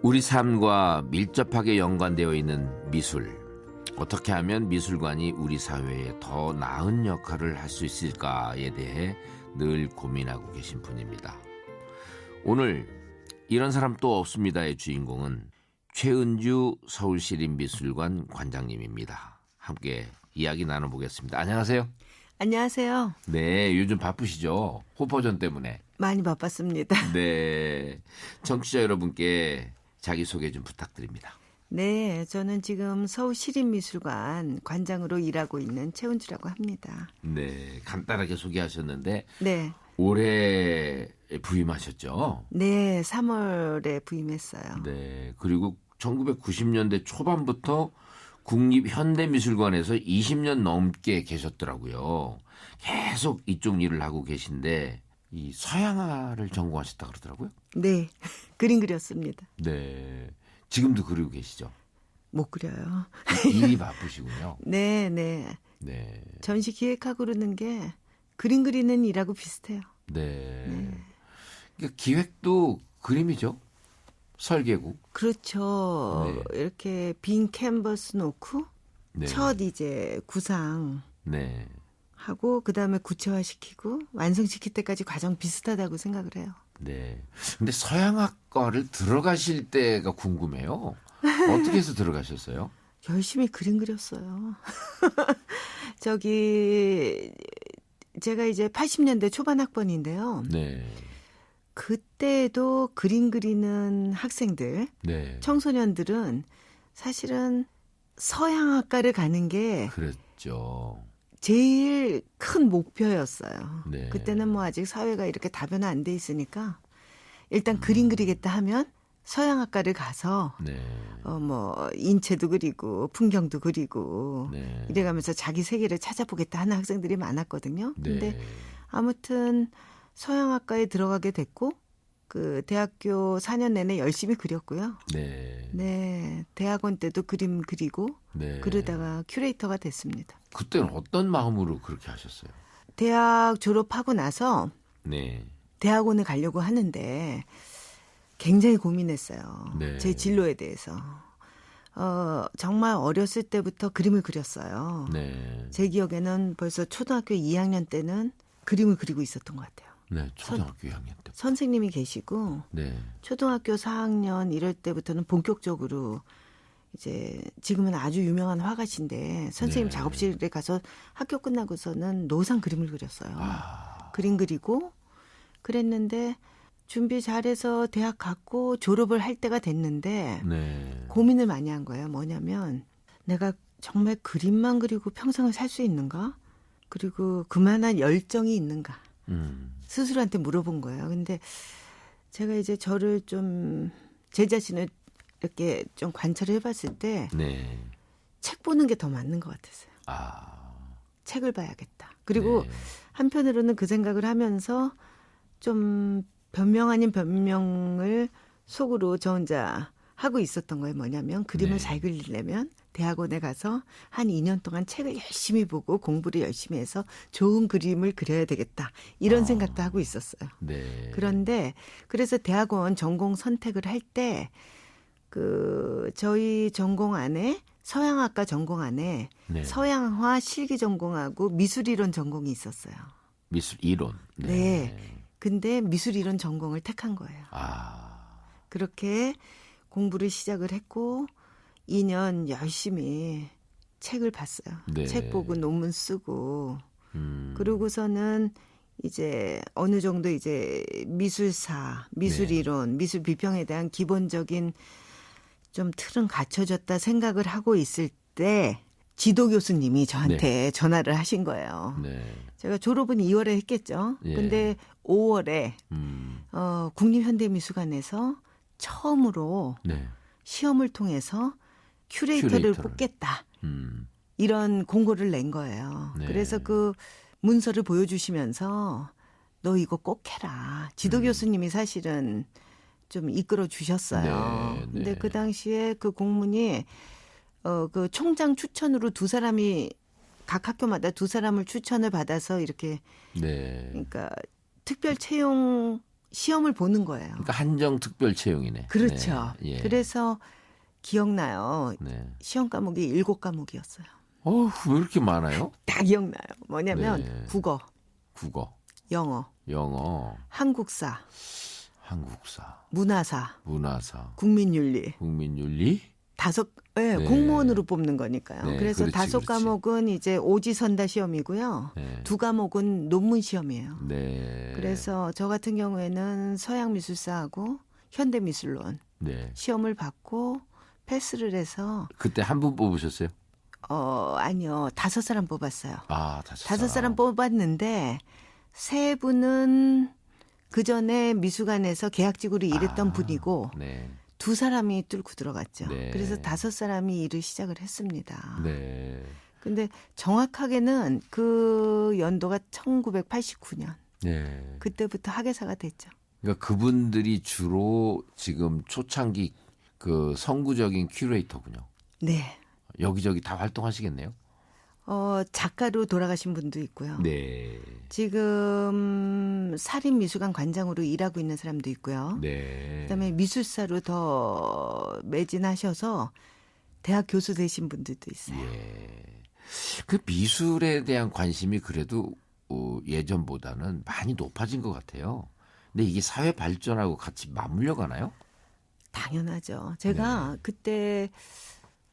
우리 삶과 밀접하게 연관되어 있는 미술. 어떻게 하면 미술관이 우리 사회에 더 나은 역할을 할 수 있을까에 대해 늘 고민하고 계신 분입니다. 오늘 이런 사람 또 없습니다의 주인공은 최은주 서울시립미술관 관장님입니다. 함께 이야기 나눠보겠습니다. 안녕하세요. 안녕하세요. 네, 요즘 바쁘시죠? 호퍼전 때문에. 많이 바빴습니다. 네, 청취자 여러분께 자기소개 좀 부탁드립니다. 네, 저는 지금 서울시립미술관 관장으로 일하고 있는 최은주라고 합니다. 네, 간단하게 소개하셨는데 네, 올해 부임하셨죠? 네, 3월에 부임했어요. 네, 그리고 1990년대 초반부터 국립현대미술관에서 20년 넘게 계셨더라고요. 계속 이쪽 일을 하고 계신데 이 서양화를 전공하셨다 그러더라고요. 네, 그림 그렸습니다. 네, 지금도 그리고 계시죠? 못 그려요. 일이 바쁘시군요. 네, 네. 네, 전시 기획하고 그러는 게 그림 그리는 일하고 비슷해요. 네. 그러니까 기획도 그림이죠. 설계고. 그렇죠. 네. 이렇게 빈 캔버스 놓고 네. 첫 이제 구상 네. 하고 그다음에 구체화시키고 완성시킬 때까지 과정 비슷하다고 생각을 해요. 네. 근데 서양학과를 들어가실 때가 궁금해요. 어떻게 해서 들어가셨어요? 열심히 그림 그렸어요. 저기 제가 이제 80년대 초반 학번인데요. 네. 그때도 그림 그리는 학생들, 네. 청소년들은 사실은 서양학과를 가는 게 그랬죠. 제일 큰 목표였어요. 네. 그때는 뭐 아직 사회가 이렇게 다변화 안 돼 있으니까 일단 그림 그리겠다 하면 서양학과를 가서 네. 뭐 인체도 그리고 풍경도 그리고 네. 이래가면서 자기 세계를 찾아보겠다 하는 학생들이 많았거든요. 근데 네. 아무튼 서양학과에 들어가게 됐고 그 대학교 4년 내내 열심히 그렸고요. 네. 네, 대학원 때도 그림 그리고 네. 그러다가 큐레이터가 됐습니다. 그때는 어떤 마음으로 그렇게 하셨어요? 대학 졸업하고 나서 네. 대학원을 가려고 하는데 굉장히 고민했어요. 네. 제 진로에 대해서. 정말 어렸을 때부터 그림을 그렸어요. 네. 제 기억에는 벌써 초등학교 2학년 때는 그림을 그리고 있었던 것 같아요. 네. 초등학교 2학년 때. 선생님이 계시고 네. 초등학교 4학년 이럴 때부터는 본격적으로 이제 지금은 아주 유명한 화가신데 선생님 네. 작업실에 가서 학교 끝나고서는 노상 그림을 그렸어요. 아. 그림 그리고 그랬는데 준비 잘해서 대학 갔고 졸업을 할 때가 됐는데 네. 고민을 많이 한 거예요. 뭐냐면 내가 정말 그림만 그리고 평생을 살 수 있는가? 그리고 그만한 열정이 있는가? 스스로한테 물어본 거예요. 근데 제가 이제 저를 좀 제 자신을 이렇게 좀 관찰을 해봤을 때 네. 책 보는 게 더 맞는 것 같았어요. 아. 책을 봐야겠다. 그리고 네. 한편으로는 그 생각을 하면서 좀 변명 아닌 변명을 속으로 저 혼자 하고 있었던 거예요. 뭐냐면 그림을 네. 잘 그리려면 대학원에 가서 한 2년 동안 책을 열심히 보고 공부를 열심히 해서 좋은 그림을 그려야 되겠다. 이런 생각도 하고 있었어요. 네. 그런데 그래서 대학원 전공 선택을 할 때 저희 전공 안에 서양학과 전공 안에 네. 서양화 실기 전공하고 미술이론 전공이 있었어요. 미술 이론. 네. 근데 미술이론 전공을 택한 거예요. 아. 그렇게 공부를 시작을 했고 2년 열심히 책을 봤어요. 네. 책 보고 논문 쓰고 그러고서는 이제 어느 정도 이제 미술사, 미술이론, 미술 비평에 대한 기본적인 좀 틀은 갖춰졌다 생각을 하고 있을 때 지도 교수님이 저한테 전화를 하신 거예요. 네. 제가 졸업은 2월에 했겠죠. 예. 근데 5월에 국립현대미술관에서 처음으로 네. 시험을 통해서 큐레이터를 뽑겠다. 이런 공고를 낸 거예요. 네. 그래서 그 문서를 보여주시면서 너 이거 꼭 해라. 지도 교수님이 사실은 좀 이끌어 주셨어요. 네, 네. 근데 그 당시에 그 공문이 그 총장 추천으로 두 사람이 각 학교마다 두 사람을 추천을 받아서 이렇게 네. 그러니까 특별 채용 시험을 보는 거예요. 그러니까 한정 특별 채용이네. 그렇죠. 네. 예. 그래서 기억나요. 네. 시험 과목이 7과목이었어요. 왜 이렇게 많아요? 다 기억나요. 뭐냐면 네. 국어, 국어, 영어, 영어, 한국사, 한국사, 문화사, 문화사, 국민윤리. 국민윤리. 네, 네. 공무원으로 뽑는 거니까요. 네, 그래서 그렇지, 다섯 그렇지. 과목은 이제 오지선다 시험이고요. 네. 2과목은 논문 시험이에요. 네. 그래서 저 같은 경우에는 서양미술사하고 현대미술론 네. 시험을 받고 패스를 해서 그때 한 분 뽑으셨어요? 아니요. 5사람 뽑았어요. 아, 5사람 뽑았는데 3분은 그 전에 미술관에서 계약직으로 일했던 분이고 네. 2사람이 뚫고 들어갔죠. 네. 그래서 5사람이 일을 시작을 했습니다. 네. 근데 정확하게는 그 연도가 1989년. 네. 그때부터 학예사가 됐죠. 그러니까 그분들이 주로 지금 초창기 그 선구적인 큐레이터군요. 네. 여기저기 다 활동하시겠네요. 작가로 돌아가신 분도 있고요. 네. 지금 사립미술관 관장으로 일하고 있는 사람도 있고요. 네. 그다음에 미술사로 더 매진하셔서 대학 교수 되신 분들도 있어요. 예. 그 미술에 대한 관심이 그래도 예전보다는 많이 높아진 것 같아요. 근데 이게 사회 발전하고 같이 맞물려 가나요? 당연하죠. 제가 그때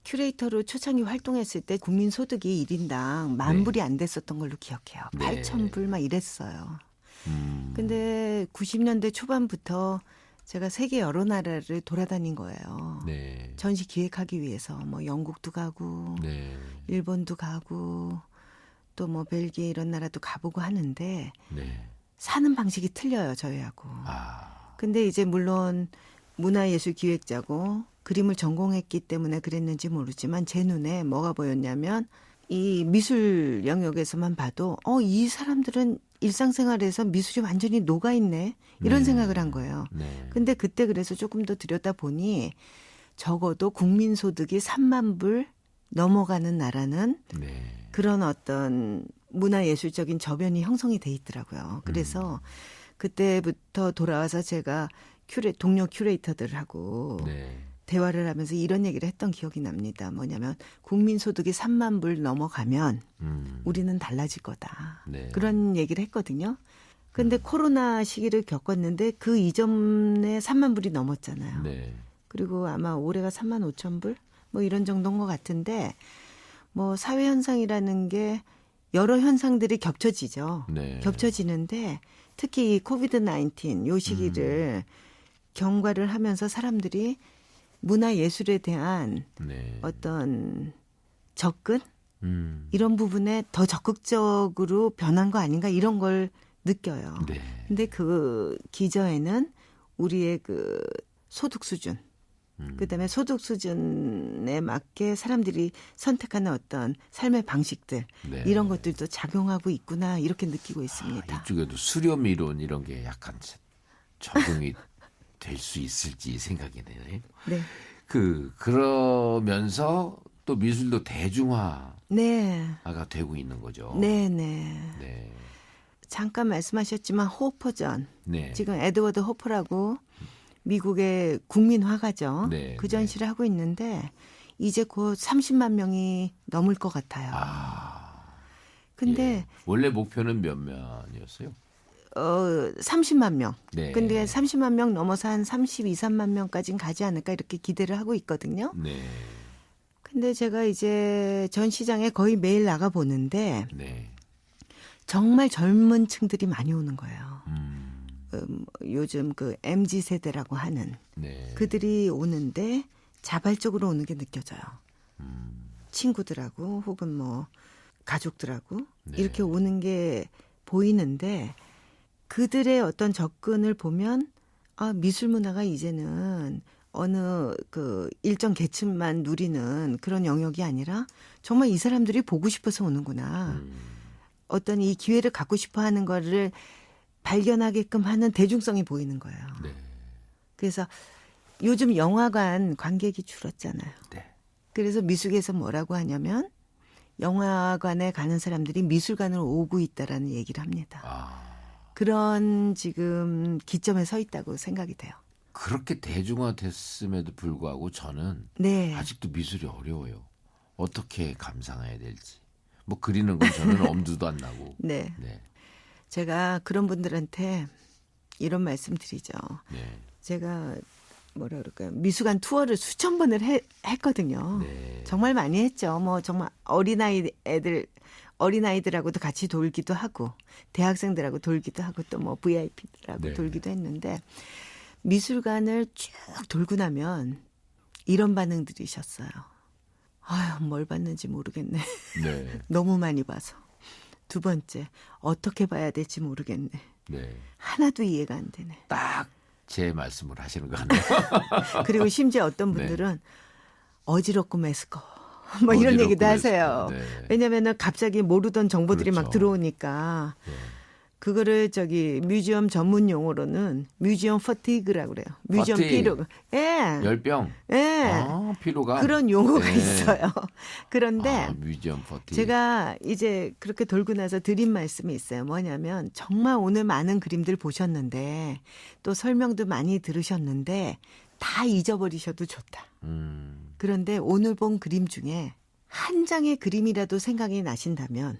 큐레이터로 초창기 활동했을 때 국민소득이 1인당 10,000불이 안 됐었던 걸로 기억해요. 네. 8,000불 막 이랬어요. 근데 90년대 초반부터 제가 세계 여러 나라를 돌아다닌 거예요. 네. 전시 기획하기 위해서 뭐 영국도 가고 네. 일본도 가고 또 뭐 벨기에 이런 나라도 가보고 하는데 네. 사는 방식이 틀려요, 저희하고. 아. 근데 이제 물론 문화예술 기획자고 그림을 전공했기 때문에 그랬는지 모르지만 제 눈에 뭐가 보였냐면 이 미술 영역에서만 봐도 이 사람들은 일상생활에서 미술이 완전히 녹아있네 이런 생각을 한 거예요. 네. 근데 그때 그래서 조금 더 들여다보니 적어도 국민소득이 3만 불 넘어가는 나라는 네. 그런 어떤 문화예술적인 저변이 형성이 돼 있더라고요. 그래서 그때부터 돌아와서 제가 동료 큐레이터들하고 네. 대화를 하면서 이런 얘기를 했던 기억이 납니다. 뭐냐면 국민소득이 3만 불 넘어가면 우리는 달라질 거다. 네. 그런 얘기를 했거든요. 근데 코로나 시기를 겪었는데 그 이전에 3만 불이 넘었잖아요. 네. 그리고 아마 올해가 3만 5천 불? 뭐 이런 정도인 것 같은데 뭐 사회 현상이라는 게 여러 현상들이 겹쳐지죠. 네. 겹쳐지는데 특히 이 코비드 19 요 시기를 경과를 하면서 사람들이 문화 예술에 대한 네. 어떤 접근 음. 이런 부분에 더 적극적으로 변한 거 아닌가 이런 걸 느껴요. 네. 근데 그 기저에는 우리의 그 소득 수준 그다음에 소득 수준에 맞게 사람들이 선택하는 어떤 삶의 방식들 네. 이런 것들도 작용하고 있구나 이렇게 느끼고 있습니다. 이쪽에도 수렴 이론 이런 게 약간 적용이 될 수 있을지 생각이 되네요. 네. 그러면서 또 미술도 대중화가 네. 되고 있는 거죠. 네, 네. 네. 잠깐 말씀하셨지만 호퍼전. 네. 지금 에드워드 호퍼라고 미국의 국민 화가죠. 네, 그 전시를 하고 있는데 이제 곧 30만 명이 넘을 것 같아요. 근데 예. 원래 목표는 몇 명이었어요? 30만 명. 네. 근데 30만 명 넘어서 한 32, 3만 명까지는 가지 않을까 이렇게 기대를 하고 있거든요. 네. 근데 제가 이제 전시장에 거의 매일 나가 보는데 네. 정말 젊은 층들이 많이 오는 거예요. 요즘 그 MZ 세대라고 하는 네. 그들이 오는데 자발적으로 오는 게 느껴져요. 친구들하고 혹은 뭐 가족들하고 네. 이렇게 오는 게 보이는데 그들의 어떤 접근을 보면 미술 문화가 이제는 어느 그 일정 계층만 누리는 그런 영역이 아니라 정말 이 사람들이 보고 싶어서 오는구나. 어떤 이 기회를 갖고 싶어 하는 거를 발견하게끔 하는 대중성이 보이는 거예요. 네. 그래서 요즘 영화관 관객이 줄었잖아요. 네. 그래서 미술계에서 뭐라고 하냐면 영화관에 가는 사람들이 미술관으로 오고 있다라는 얘기를 합니다. 그런 지금 기점에 서 있다고 생각이 돼요. 그렇게 대중화됐음에도 불구하고 저는 네. 아직도 미술이 어려워요. 어떻게 감상해야 될지. 뭐 그리는 건 저는 엄두도 안 나고. 네. 네. 제가 그런 분들한테 이런 말씀 드리죠. 네. 제가 뭐라 그럴까요? 미술관 투어를 수천 번을 했거든요. 네. 정말 많이 했죠. 뭐 정말 어린아이들하고도 같이 돌기도 하고 대학생들하고 돌기도 하고 또 뭐 VIP들하고 네. 돌기도 했는데 미술관을 쭉 돌고 나면 이런 반응들이셨어요. 아유, 뭘 봤는지 모르겠네. 네. 너무 많이 봐서. 두 번째, 어떻게 봐야 될지 모르겠네. 네. 하나도 이해가 안 되네. 딱 제 말씀을 하시는 거 같네요. 그리고 심지어 어떤 네. 분들은 어지럽고 메스꺼. 뭐 이런 어지럽고 얘기도 하세요. 메스꺼워. 네. 왜냐면은 갑자기 모르던 정보들이 막 그렇죠. 들어오니까 네. 그거를 뮤지엄 전문 용어로는 뮤지엄 퍼티그라고 그래요. 뮤지엄 퍼티그. 피로. 예. 열병. 예. 아, 피로감. 그런 용어가 네. 있어요. 그런데 아, 뮤지엄 퍼티. 제가 이제 그렇게 돌고 나서 드린 말씀이 있어요. 뭐냐면 정말 오늘 많은 그림들 보셨는데 또 설명도 많이 들으셨는데 다 잊어버리셔도 좋다. 그런데 오늘 본 그림 중에 한 장의 그림이라도 생각이 나신다면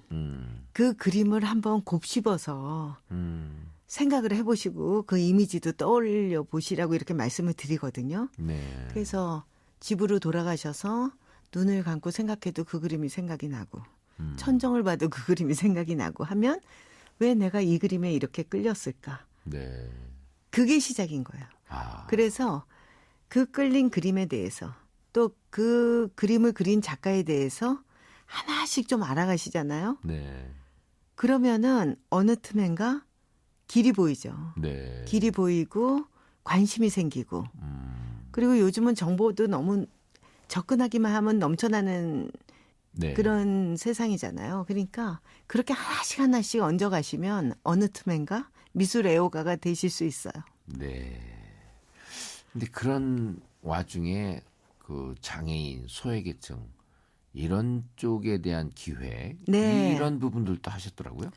그 그림을 한번 곱씹어서 생각을 해보시고 그 이미지도 떠올려 보시라고 이렇게 말씀을 드리거든요. 네. 그래서 집으로 돌아가셔서 눈을 감고 생각해도 그 그림이 생각이 나고 천정을 봐도 그 그림이 생각이 나고 하면 왜 내가 이 그림에 이렇게 끌렸을까? 네. 그게 시작인 거예요. 아. 그래서 그 끌린 그림에 대해서 또 그 그림을 그린 작가에 대해서 하나씩 좀 알아가시잖아요. 네. 그러면은 어느 틈엔가 길이 보이죠. 네. 길이 보이고 관심이 생기고 그리고 요즘은 정보도 너무 접근하기만 하면 넘쳐나는 네. 그런 세상이잖아요. 그러니까 그렇게 하나씩 하나씩 얹어가시면 어느 틈엔가 미술 애호가가 되실 수 있어요. 네. 근데 그런 와중에 그 장애인, 소외계층 이런 쪽에 대한 기회 네. 이런 부분들도 하셨더라고요.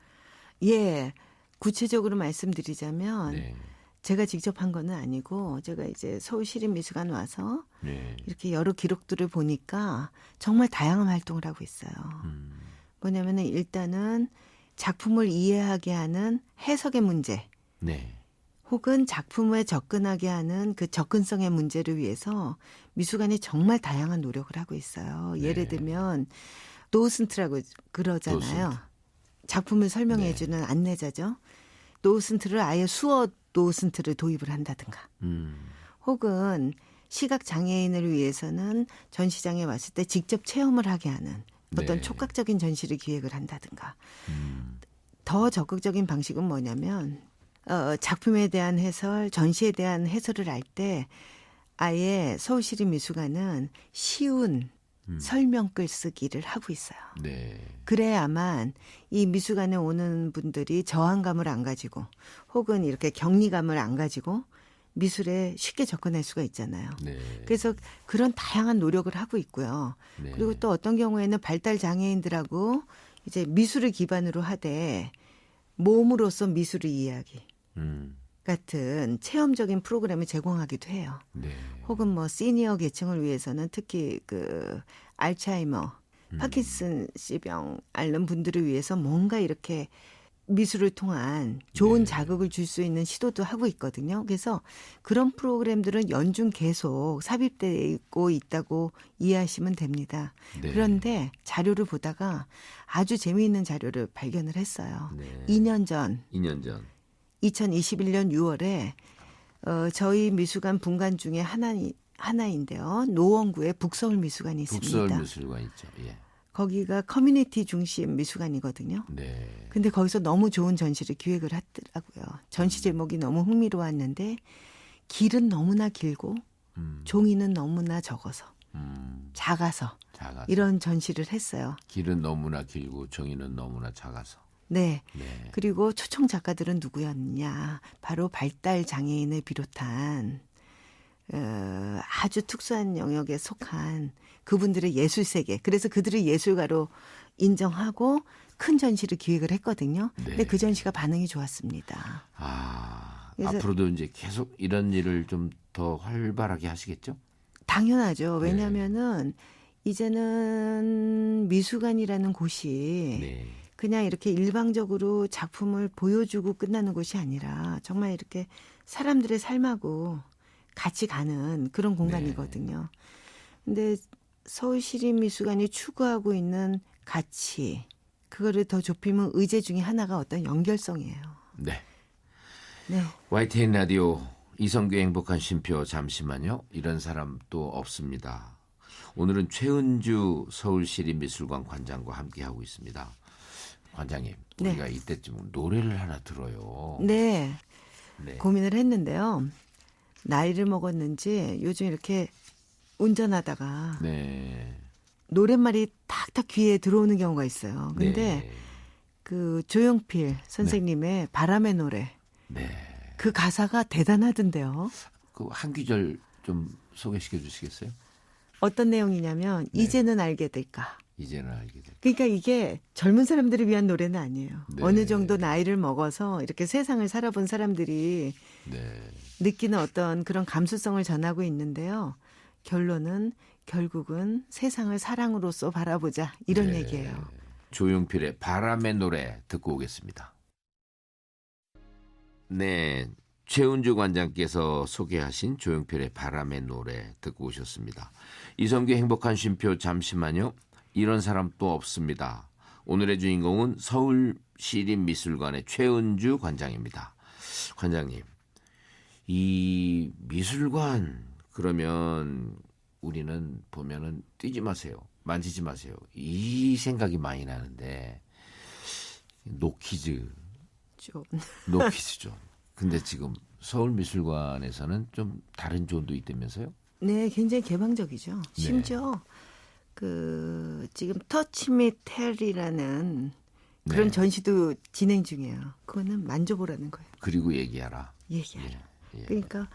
예. 구체적으로 말씀드리자면 네. 제가 직접 한 거는 아니고 제가 이제 서울시립미술관 와서 네. 이렇게 여러 기록들을 보니까 정말 다양한 활동을 하고 있어요. 뭐냐면은 일단은 작품을 이해하게 하는 해석의 문제 네. 혹은 작품에 접근하게 하는 그 접근성의 문제를 위해서 미술관이 정말 다양한 노력을 하고 있어요. 예를 들면 노우슨트라고 그러잖아요. 노우슨트. 작품을 설명해 네. 주는 안내자죠. 노우슨트를 아예 수어 노우슨트를 도입을 한다든가 혹은 시각 장애인을 위해서는 전시장에 왔을 때 직접 체험을 하게 하는 어떤 네. 촉각적인 전시를 기획을 한다든가 더 적극적인 방식은 뭐냐면 작품에 대한 해설, 전시에 대한 해설을 할 때 아예 서울시립미술관은 쉬운 설명글 쓰기를 하고 있어요. 네. 그래야만 이 미술관에 오는 분들이 저항감을 안 가지고 혹은 이렇게 격리감을 안 가지고 미술에 쉽게 접근할 수가 있잖아요. 네. 그래서 그런 다양한 노력을 하고 있고요. 네. 그리고 또 어떤 경우에는 발달 장애인들하고 이제 미술을 기반으로 하되 몸으로써 미술을 이해하기 같은 체험적인 프로그램을 제공하기도 해요. 네. 혹은 뭐 시니어 계층을 위해서는 특히 그 알츠하이머, 파킨슨씨병 앓는 분들을 위해서 뭔가 이렇게 미술을 통한 좋은 네. 자극을 줄 수 있는 시도도 하고 있거든요. 그래서 그런 프로그램들은 연중 계속 삽입되고 있다고 이해하시면 됩니다. 네. 그런데 자료를 보다가 아주 재미있는 자료를 발견을 했어요. 네. 2년 전 2년 전. 2021년 6월에 저희 미술관 분관 중에 하나인데요. 노원구에 북서울미술관이 있습니다. 북서울미술관 있죠. 예. 거기가 커뮤니티 중심 미술관이거든요. 네. 근데 거기서 너무 좋은 전시를 기획을 하더라고요. 전시 제목이 너무 흥미로웠는데 길은 너무나 길고 종이는 너무나 적어서 작아서 작아서. 이런 전시를 했어요. 길은 너무나 길고 종이는 너무나 작아서. 네. 네. 그리고 초청 작가들은 누구였냐? 바로 발달 장애인을 비롯한 아주 특수한 영역에 속한 그분들의 예술 세계. 그래서 그들을 예술가로 인정하고 큰 전시를 기획을 했거든요. 네. 근데 그 전시가 반응이 좋았습니다. 그래서 앞으로도 이제 계속 이런 일을 좀 더 활발하게 하시겠죠? 당연하죠. 왜냐하면은 이제는 미술관이라는 곳이 네. 그냥 이렇게 일방적으로 작품을 보여주고 끝나는 곳이 아니라 정말 이렇게 사람들의 삶하고 같이 가는 그런 공간이거든요. 근데 서울시립미술관이 추구하고 있는 가치, 그거를 더 좁히면 의제 중에 하나가 어떤 연결성이에요. 네. 네. YTN 라디오 이성규의 행복한 쉼표 잠시만요. 이런 사람 또 없습니다. 오늘은 최은주 서울시립미술관 관장과 함께하고 있습니다. 관장님, 네. 우리가 이때쯤 노래를 하나 들어요. 네. 네. 고민을 했는데요. 나이를 먹었는지 요즘 이렇게 운전하다가 네. 노랫말이 탁탁 귀에 들어오는 경우가 있어요. 근데 네. 그 조용필 선생님의 바람의 노래 네. 그 가사가 대단하던데요. 그 한 구절 좀 소개시켜 주시겠어요? 어떤 내용이냐면 이제는 알게 될까. 이제는 알게 될. 그러니까 이게 젊은 사람들을 위한 노래는 아니에요. 네. 어느 정도 나이를 먹어서 이렇게 세상을 살아본 사람들이 네. 느끼는 어떤 그런 감수성을 전하고 있는데요. 결국은 세상을 사랑으로서 바라보자 이런 네. 얘기예요. 조용필의 바람의 노래 듣고 오겠습니다. 네, 최은주 관장께서 소개하신 조용필의 바람의 노래 듣고 오셨습니다. 이성규 행복한 쉼표 잠시만요. 이런 사람 또 없습니다. 오늘의 주인공은 서울시립미술관의 최은주 관장입니다. 관장님, 이 미술관 그러면 우리는 보면은 뛰지 마세요. 만지지 마세요. 이 생각이 많이 나는데 노키즈 존. 근데 지금 서울미술관에서는 좀 다른 존도 있다면서요? 네, 굉장히 개방적이죠. 심지어 그 지금 터치 미 텔이라는 그런 네. 전시도 진행 중이에요. 그거는 만져보라는 거예요. 그리고 얘기하라. 얘기하라. 예. 그러니까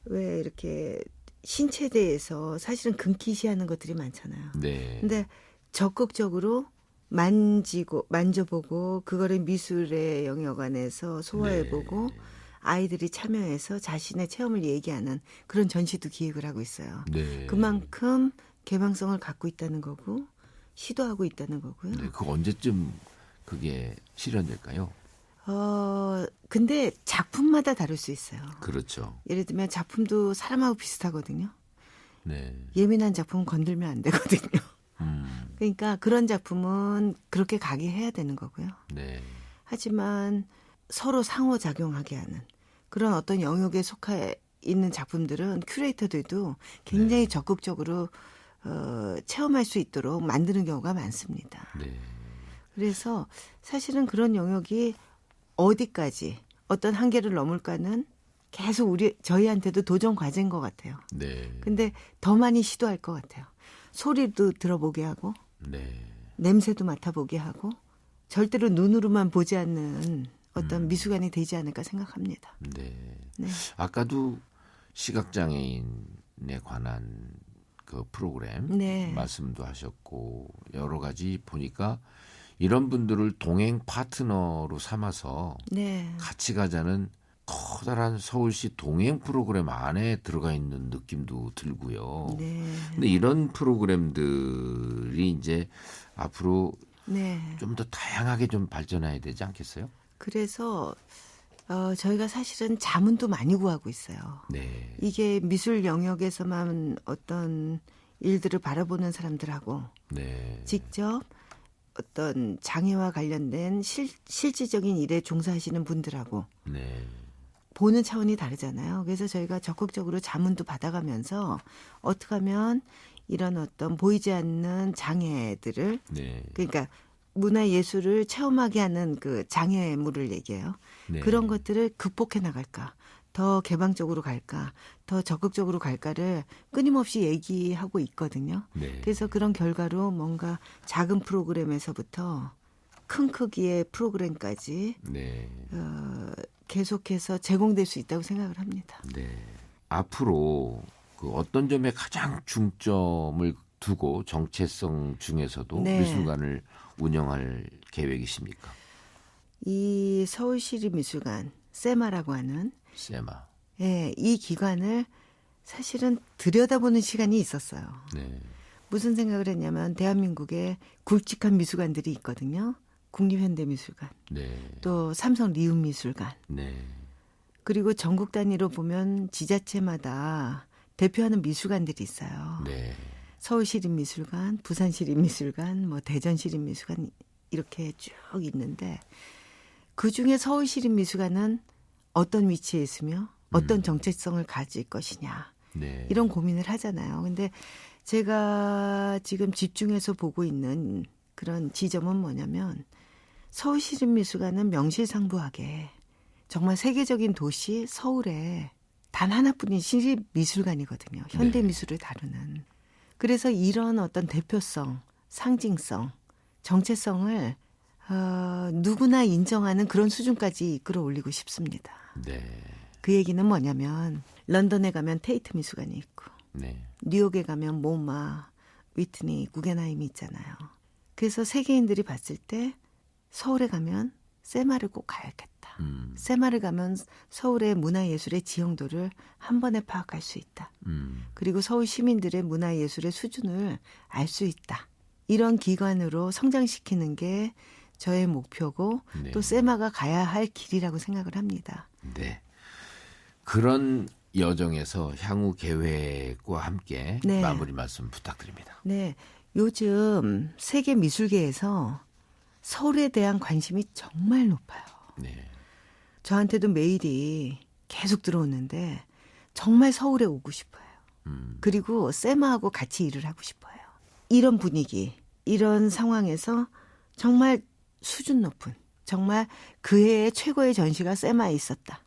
왜 이렇게 신체에 대해서 사실은 금기시하는 것들이 많잖아요. 네. 근데 적극적으로 만져보고 그거를 미술의 영역 안에서 소화해보고 아이들이 참여해서 자신의 체험을 얘기하는 그런 전시도 기획을 하고 있어요. 네. 그만큼 개방성을 갖고 있다는 거고 시도하고 있다는 거고요. 네. 그 언제쯤 그게 실현될까요? 근데 작품마다 다를 수 있어요. 그렇죠. 예를 들면 작품도 사람하고 비슷하거든요. 네. 예민한 작품은 건들면 안 되거든요. 그러니까 그런 작품은 그렇게 가게 해야 되는 거고요. 네. 하지만 서로 상호작용하게 하는 그런 어떤 영역에 속해 있는 작품들은 큐레이터들도 굉장히 적극적으로 체험할 수 있도록 만드는 경우가 많습니다. 네. 그래서 사실은 그런 영역이 어디까지 어떤 한계를 넘을까는 계속 저희한테도 도전 과제인 것 같아요. 네. 근데 더 많이 시도할 것 같아요. 소리도 들어보게 하고 네. 냄새도 맡아보게 하고 절대로 눈으로만 보지 않는 어떤 미술관이 되지 않을까 생각합니다. 네. 네. 아까도 시각장애인에 관한 그 프로그램 네. 말씀도 하셨고 여러 가지 보니까 이런 분들을 동행 파트너로 삼아서 네. 같이 가자는 커다란 서울시 동행 프로그램 안에 들어가 있는 느낌도 들고요. 네. 근데 이런 프로그램들이 이제 앞으로 네. 좀 더 다양하게 좀 발전해야 되지 않겠어요? 그래서 저희가 사실은 자문도 많이 구하고 있어요. 네. 이게 미술 영역에서만 어떤 일들을 바라보는 사람들하고 네. 직접 어떤 장애와 관련된 실질적인 일에 종사하시는 분들하고 네. 보는 차원이 다르잖아요. 그래서 저희가 적극적으로 자문도 받아가면서 어떻게 하면 이런 어떤 보이지 않는 장애들을 네. 그러니까 문화예술을 체험하게 하는 그 장애물을 얘기해요. 네. 그런 것들을 극복해 나갈까, 더 개방적으로 갈까, 더 적극적으로 갈까를 끊임없이 얘기하고 있거든요. 네. 그래서 그런 결과로 뭔가 작은 프로그램에서부터 큰 크기의 프로그램까지 네. 계속해서 제공될 수 있다고 생각을 합니다. 네. 앞으로 그 어떤 점에 가장 중점을 두고 정체성 중에서도 네. 미술관을 운영할 계획이십니까? 이 서울시립미술관 세마라고 하는 세마. 예, 이 기관을 사실은 들여다보는 시간이 있었어요. 네. 무슨 생각을 했냐면 대한민국에 굵직한 미술관들이 있거든요. 국립현대미술관, 네. 또 삼성리움미술관, 네. 그리고 전국 단위로 보면 지자체마다 대표하는 미술관들이 있어요. 네. 서울시립미술관, 부산시립미술관, 뭐 대전시립미술관 이렇게 쭉 있는데 그중에 서울시립미술관은 어떤 위치에 있으며 어떤 정체성을 가질 것이냐 네. 이런 고민을 하잖아요. 근데 제가 지금 집중해서 보고 있는 그런 지점은 뭐냐면 서울시립미술관은 명실상부하게 정말 세계적인 도시 서울에 단 하나뿐인 시립미술관이거든요. 현대미술을 다루는. 그래서 이런 어떤 대표성, 상징성, 정체성을 누구나 인정하는 그런 수준까지 이끌어 올리고 싶습니다. 네. 그 얘기는 뭐냐면 런던에 가면 테이트 미술관이 있고 네. 뉴욕에 가면 모마, 위트니, 구겐하임이 있잖아요. 그래서 세계인들이 봤을 때 서울에 가면 세마를 꼭 가야겠다. 세마를 가면 서울의 문화예술의 지형도를 한 번에 파악할 수 있다. 그리고 서울 시민들의 문화예술의 수준을 알 수 있다. 이런 기관으로 성장시키는 게 저의 목표고 네. 또 세마가 가야 할 길이라고 생각을 합니다. 네. 그런 여정에서 향후 계획과 함께 네. 마무리 말씀 부탁드립니다. 네, 요즘 세계 미술계에서 서울에 대한 관심이 정말 높아요. 네. 저한테도 메일이 계속 들어오는데 정말 서울에 오고 싶어요. 그리고 세마하고 같이 일을 하고 싶어요. 이런 분위기, 이런 상황에서 정말 수준 높은, 정말 그해의 최고의 전시가 세마에 있었다.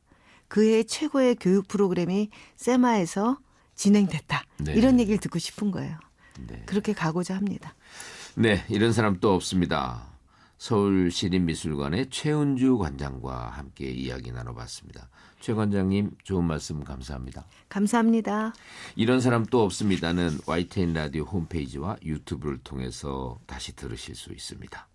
그해의 최고의 교육 프로그램이 세마에서 진행됐다. 네. 이런 얘기를 듣고 싶은 거예요. 네. 그렇게 가고자 합니다. 네, 이런 사람 또 없습니다. 서울시립미술관의 최은주 관장과 함께 이야기 나눠봤습니다. 최 관장님 좋은 말씀 감사합니다. 감사합니다. 이런 사람 또 없습니다는 YTN 라디오 홈페이지와 유튜브를 통해서 다시 들으실 수 있습니다.